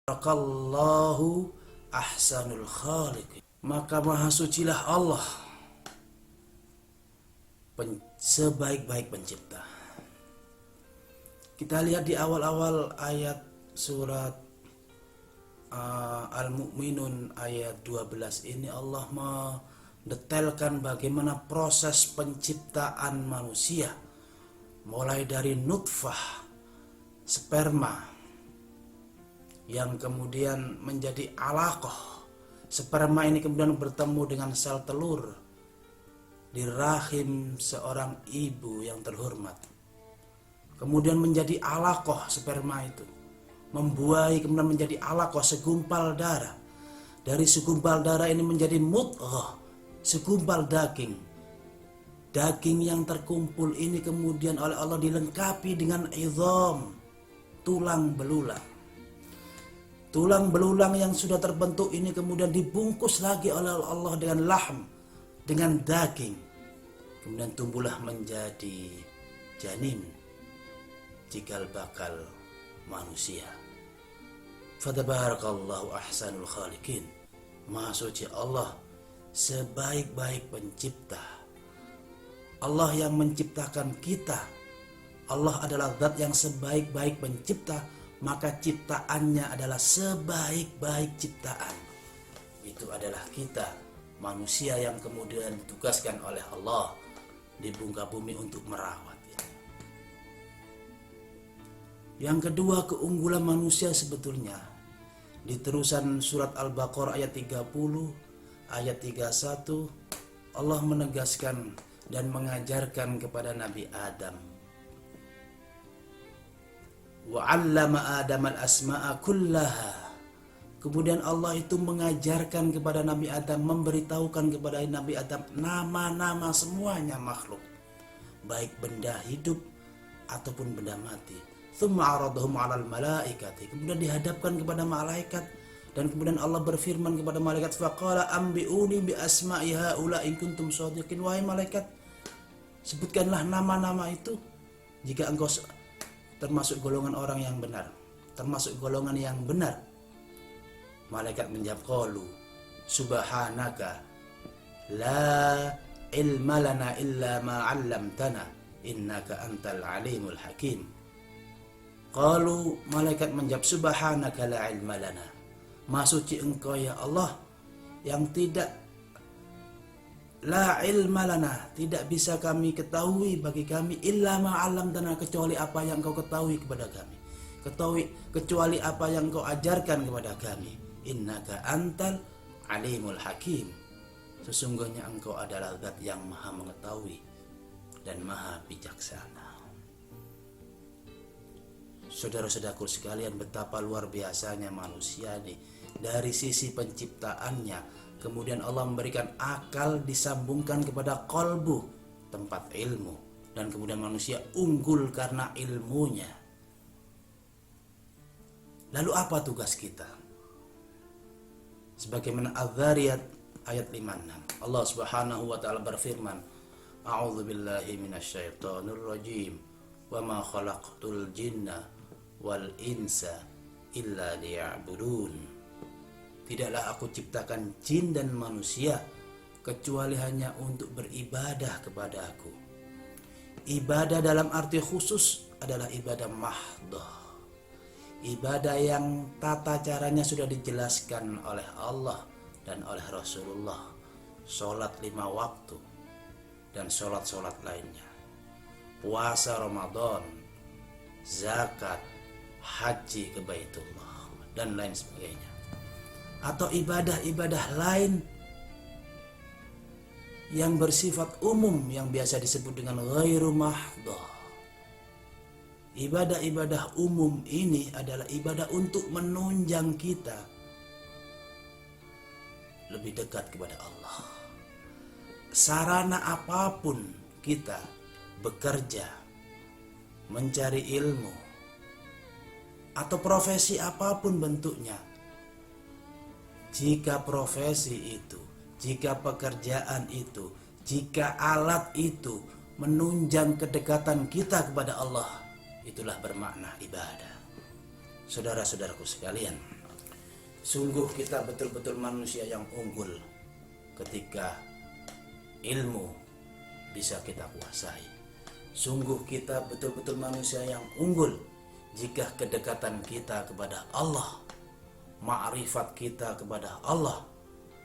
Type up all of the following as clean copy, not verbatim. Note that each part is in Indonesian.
Tabarakallahu ahsanul khaliqin. Maka maha sucilah Allah, sebaik-baik pencipta. Kita lihat di awal-awal ayat surat Al-Mu'minun ayat 12 ini, Allah mendetailkan bagaimana proses penciptaan manusia, mulai dari nutfah, sperma, yang kemudian menjadi alaqah. Sperma ini kemudian bertemu dengan sel telur di rahim seorang ibu yang terhormat. Kemudian menjadi alaqah, sperma itu membuahi, kemudian menjadi alaqah, segumpal darah. Dari segumpal darah ini menjadi mudghah, segumpal daging. Daging yang terkumpul ini kemudian oleh Allah dilengkapi dengan idham, tulang belulang. Tulang belulang yang sudah terbentuk ini kemudian dibungkus lagi oleh Allah dengan lahm, dengan daging. Kemudian tumbuhlah menjadi janin, cikal bakal manusia. Fatabarakallahu ahsanul khaliqin. Maha suci Allah, sebaik-baik pencipta. Allah yang menciptakan kita. Allah adalah zat yang sebaik-baik pencipta, maka ciptaannya adalah sebaik-baik ciptaan. Itu adalah kita, manusia yang kemudian ditugaskan oleh Allah di muka bumi untuk merawat. Yang kedua, keunggulan manusia sebetulnya di terusan surat Al-Baqarah ayat 30, ayat 31, Allah menegaskan dan mengajarkan kepada Nabi Adam, wa 'allama Adam al-asma'a kullaha. Kemudian Allah itu mengajarkan kepada Nabi Adam, memberitahukan kepada Nabi Adam nama-nama semuanya makhluk, baik benda hidup ataupun benda mati. Tsumma 'aradahum 'alal malaikati. Kemudian dihadapkan kepada malaikat, dan kemudian Allah berfirman kepada malaikat, faqala ambi'uni bi asma'i haula in kuntum shadiqin. Wahai malaikat, sebutkanlah nama-nama itu jika engkau termasuk golongan orang yang benar, termasuk golongan yang benar. Malaikat menjawab, qalu subhanaka la ilma lana illa ma 'allamtana innaka antal alimul hakim. Qalu, malaikat menjawab, subhanaka la ilma lana. Maha suci engkau ya Allah, yang tidak, la ilma lana, tidak bisa kami ketahui bagi kami, illa ma'alamtana, kecuali apa yang kau ketahui kepada kami, kecuali apa yang kau ajarkan kepada kami. Innaka antal alimul hakim. Sesungguhnya engkau adalah zat yang maha mengetahui dan maha bijaksana. Saudara-saudaraku sekalian, betapa luar biasanya manusia ini dari sisi penciptaannya. Kemudian Allah memberikan akal disambungkan kepada qalbu, tempat ilmu, dan kemudian manusia unggul karena ilmunya. Lalu apa tugas kita? Sebagaimana Az-Zariyat ayat 56, Allah Subhanahu wa taala berfirman, a'udzu billahi minasyaitonir rajim, wa ma khalaqtul jinna wal insa illa liya'budun. Tidaklah aku ciptakan jin dan manusia kecuali hanya untuk beribadah kepada aku. Ibadah dalam arti khusus adalah ibadah mahdhah. Ibadah yang tata caranya sudah dijelaskan oleh Allah dan oleh Rasulullah. Sholat 5 waktu dan sholat-sholat lainnya. Puasa Ramadan, zakat, haji ke Baitullah, dan lain sebagainya. Atau ibadah-ibadah lain yang bersifat umum yang biasa disebut dengan ghairu mahdhah. Ibadah-ibadah umum ini adalah ibadah untuk menunjang kita lebih dekat kepada Allah. Sarana apapun kita bekerja, mencari ilmu, atau profesi apapun bentuknya, jika profesi itu, jika pekerjaan itu, jika alat itu menunjang kedekatan kita kepada Allah, itulah bermakna ibadah. Saudara-saudaraku sekalian, Sungguh kita betul-betul manusia yang unggul ketika ilmu bisa kita kuasai. Sungguh kita betul-betul manusia yang unggul jika kedekatan kita kepada Allah, ma'rifat kita kepada Allah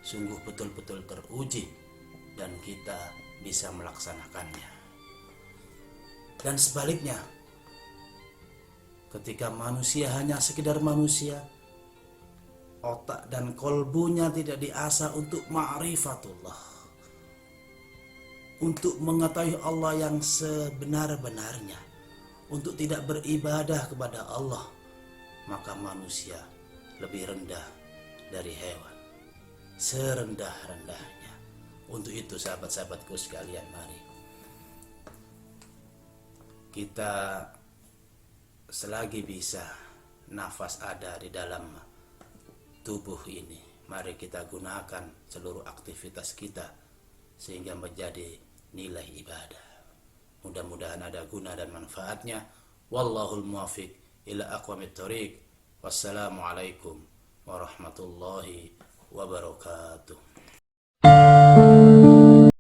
sungguh betul-betul teruji dan kita bisa melaksanakannya. Dan sebaliknya, ketika manusia hanya sekedar manusia, otak dan kolbunya tidak diasah untuk ma'rifatullah, untuk mengetahui Allah yang sebenar-benarnya, untuk tidak beribadah kepada Allah, maka manusia lebih rendah dari hewan, serendah-rendahnya. Untuk itu sahabat-sahabatku sekalian, mari kita selagi bisa nafas ada di dalam tubuh ini, mari kita gunakan seluruh aktivitas kita sehingga menjadi nilai ibadah. Mudah-mudahan ada guna dan manfaatnya. Wallahul muwaffiq ila aqwamit thoriq. Wassalamualaikum warahmatullahi wabarakatuh.